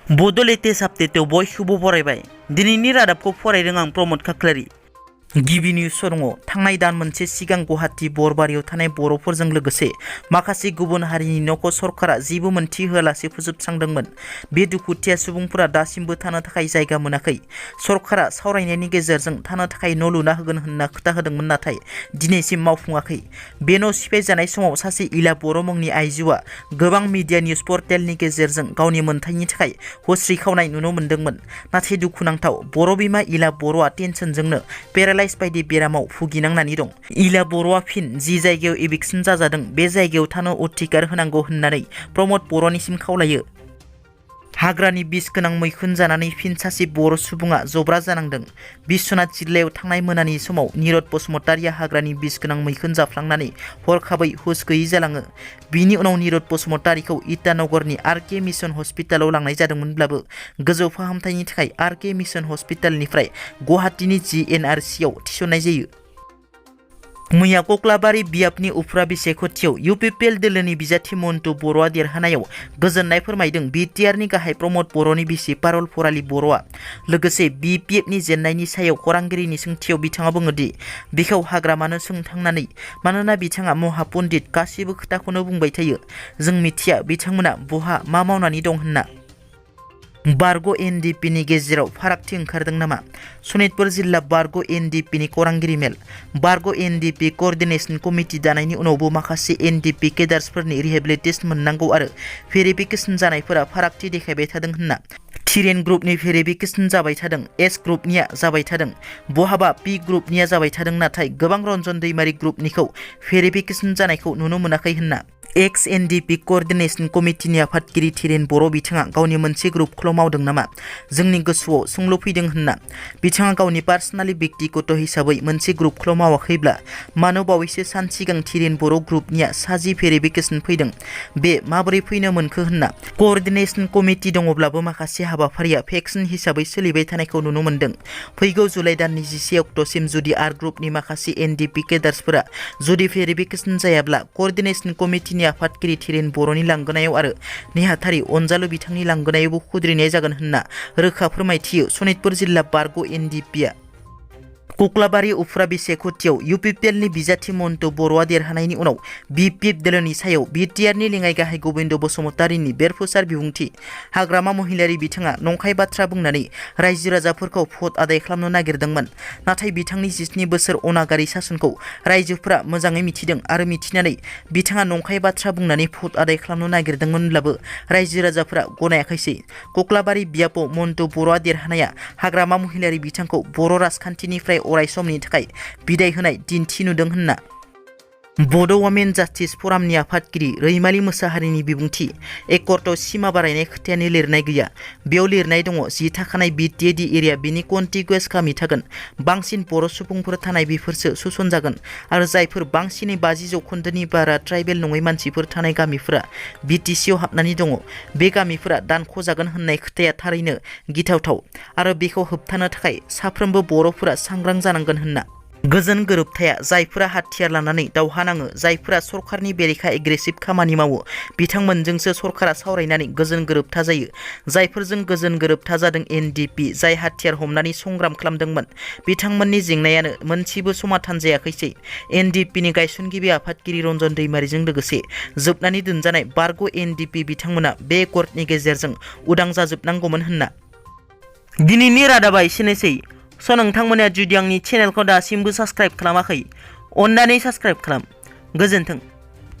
बड' लेटेस्ट आपडेटआव बयखौबो बरायबाय। दिनैनि रादाबखौ फरायदों आं प्रमद खाख्लारि। गिबि निउस दङ। थांनाय दान मोनसे सिगां गुवाहाटी बरबारियाव थानाय बर'फोरजों लोगोसे माखासे गुबुन हारिनि न'खौ सरकारा जेबो मोनथि होआलासे फोजोबस्रांदोंमोन। बे दुखुथिया सुबुंफोरा दासिमबो थानो थाखाय जायगा मोनाखै। सरकारा सावरायनायनि गेजेरजों थानो थाखाय न' लुना होगोन होनना खोथा होदोंमोन, नाथाय दिनैसिम मावफुङाखै। बे न' सिफायजानाय समाव सासे इला बर' मुंनि आइजोआ गोबां मिडिया निउज पर्टेलनि गेजेरजों गावनि मोन्थायनि थाखाय हस्रि खावनाय नुनो मोन्दोंमोन। नाथाय दुखुनांथाव, बर' बिमा इला बर'आ टेनसनजोंनो पेरालाइज बायदि बेरामाव भुगिनांनानै दं। इला बर'आ फिन जि जायगायाव एभिक्सन जाजादों बे जायगायाव थानो अधिकार होनांगौ होननानै प्रमद बर'निसिम खावलायो। हाग्रानि बिस गोनां मैखुन जानानै फिन सासे बर' सुबुङा जब्रा जानांदों। बिश्वनाथ जिल्लायाव थांनाय मोनानि समाव निरद बसुमतारिया हाग्रानि बिस गोनां मैखुन जाफ्लांनानै हरखाबै हुस गैयै जालाङो। बिनि उनाव निरद बसुमतारिखौ इटानगरनि आर.के. मिशन हस्पिटालाव लांनाय जादोंमोनब्लाबो गोजौ फाहामथायनि थाखाय आर.के. मिशन हस्पिटालनिफ्राय गुवाहाटीनि जी.एन.आर.सी. आव थिसननाय जायो। मैया कक्लाबारि बियाबनि उफ्रा बिसायख'थियाव इउ.पि.पि.एल. दोलोनि बिजाथि मन्टु बर'आ देरहानायाव गोजोननाय फोरमायदों बि.टि.आर.नि गाहाय प्रमद बर'नि बिसि पारल फरालि बर'आ। लोगोसे बि.पि.एफ.नि जेननायनि सायाव खौरांगिरिनि सोंथियाव बिथाङा बुङोदि बिखौ हाग्रामानो सोंथांनानै, मानोना बिथाङा महापन्डित गासिबो खोथाखौनो बुंबाय थायो। जों मिथिया बिथांमोना बहा मा मावनानै दं होनना। बारग' एन.डि.पि.नि गेजेराव फारागथि ओंखारदों नामा? सनितपुर जिल्ला बारग' एन.डि.पि.नि खौरांगिरि मेल। बारग' एन.डि.पि. क'अर्डिनेशन कमिटि दानायनि उनावबो माखासे एन.डि.पि. केडार्सफोरनि रिहेबिलिटेसन मोननांगौ आरो भेरिफिकेसन जानायफोरा फारागथि देखायबाय थादों होनना। थिरेन ग्रुपनि भेरिफिकेसन जाबाय थादों, एस ग्रुपनिया जाबाय थादों, बहाबा पि ग्रुपनिया जाबाय थादों, नाथाय गोबां रन्जन दैमारि ग्रुपनिखौ भेरिफिकेसन जानायखौ नुनो मोनाखै होनना। एक्स-एनडिएफबि क'अर्डिनेशन कमिटिनि आफादगिरि थिरेन बर' बिथाङा गावनि मोनसे ग्रुपखौल' मावदों नामा? जोंनि गोसोआव सोंलु फैदों होनना। बिथाङा गावनि पार्सनेलि बेक्तिगत हिसाबै मोनसे ग्रुपखौल' मावाखैब्ला मानो बावैसो सान सिगां थिरेन बर' ग्रुपनिया साजि भेरिफिकेसन फैदों? बे माबोरै फैनो मोनखो होनना। क'अर्डिनेशन कमिटि दङब्लाबो माखासे हाबाफारिया भेक्सिन हिसाबै सोलिबाय थानायखौ नुनो मोन्दों। फैगौ जुलाइ दाननि 11 अक्ट'सिम जुदि आर ग्रुपनि माखासे एनडिपि केडार्सफोरा जुदि भेरिफिकेसन जायाब्ला क'अर्डिनेशन कमिटिनि आफादगिरि थिरेन बर'नि लांगोनायाव आरो नेहाथारि अनजालु बिथांनि लांगोनायावबो खुद्रिनाय जागोन होनना रोखा फोरमायथियो सनितपुर जिल्ला बारग' एनडिपिआ। कक्लाबारि उफ्रा बिसायख'थियाव इउ.पि.पि.एल.नि बिजाथि मन्टु बर'आ देरहानायनि उनाव बि.पि.एफ. दोलोनि सायाव बि.टि.आर.नि लेङाइ गाहाय गबिन्द बसुमतारिनि बेरफुसार बिबुंथि। हाग्रामा महिलारि बिथाङा नंखाय बाथ्रा बुंनानै रायजो राजाफोरखौ भट आदाय खालामनो नागिरदोंमोन। नाथाय बिथांनि 17 बोसोर अनागारि सासनखौ रायजोफोरा मोजाङै मिथिदों आरो मिथिनानै बिथाङा नंखाय बाथ्रा बुंनानै भट आदाय खालामनो नागिरदोंमोनब्लाबो रायजो राजाफोरा गनायाखैसै। कक्लाबारि बियाबाव मन्टु बर'आ देरहानाया हाग्रामा महिलारि बिथांखौ बर' राजखान्थिनिफ्राय अराय समनि थाखाय बिदाय होनाय दिन्थि नुदों होनना। बड' वमेन जास्टिस फरामनि आफादगिरि रैमालि मोसाहारिनि बिबुंथि। एकर्टआव सिमा बारायनाय खोथायानो लिरनाय गैया। बेयाव लिरनाय दङ जि थाखानाय बि.टि.ए.डि एरिया बिनि कन्टिगुवास गामि थागोन। बांसिन बर' सुबुंफोर थानाय बेफोरसो सोसन जागोन आरो जायफोर बांसिनै 50 जौखोन्दोनि बारा ट्राइबेल नङै मानसिफोर थानाय गामिफोरा बि.टि.सि.आव हाबनानै दङ। बे गामिफोरा दानख'जागोन होननाय खोथाया थारैनो गिथावथाव आरो बेखौ होबथानो थाखाय साफ्रोमबो बर'फोरा सांग्रां जानांगोन होनना। गोजोन गोरोबथाया जायफोरा हाथियार लानानै दावहा नाङो, जायफोरा सरकारनि बेरेखा एग्रेसिभ खामानि मावो, बिथांमोनजोंसो सरकारा सावरायनानै गोजोन गोरोबथा जायो। जायफोरजों गोजोन गोरोबथा जादों एन.डि.पि. जाय हाथियार हमनानै संग्राम खालामदोंमोन, बिथांमोननि जेंनायानो मोनसेबो समाधान जायाखैसै। एन.डि.पि.नि गायसनगिरि आफादगिरि रन्जन दैमारिजों लोगोसे जोबनानै दोनजानाय बारग' एन.डि.पि. बिथांमोना बे एकर्डनि गेजेरजों उदां जाजोबनांगौमोन होनना। दिनैनि रादाबा एसेनोसै। नोंथांमोना जुदि आंनि चेनेलखौ दासिमबो साबस्क्राइब खालामाखै, अन्नानै साबस्क्राइब खालाम। गोजोन्थों।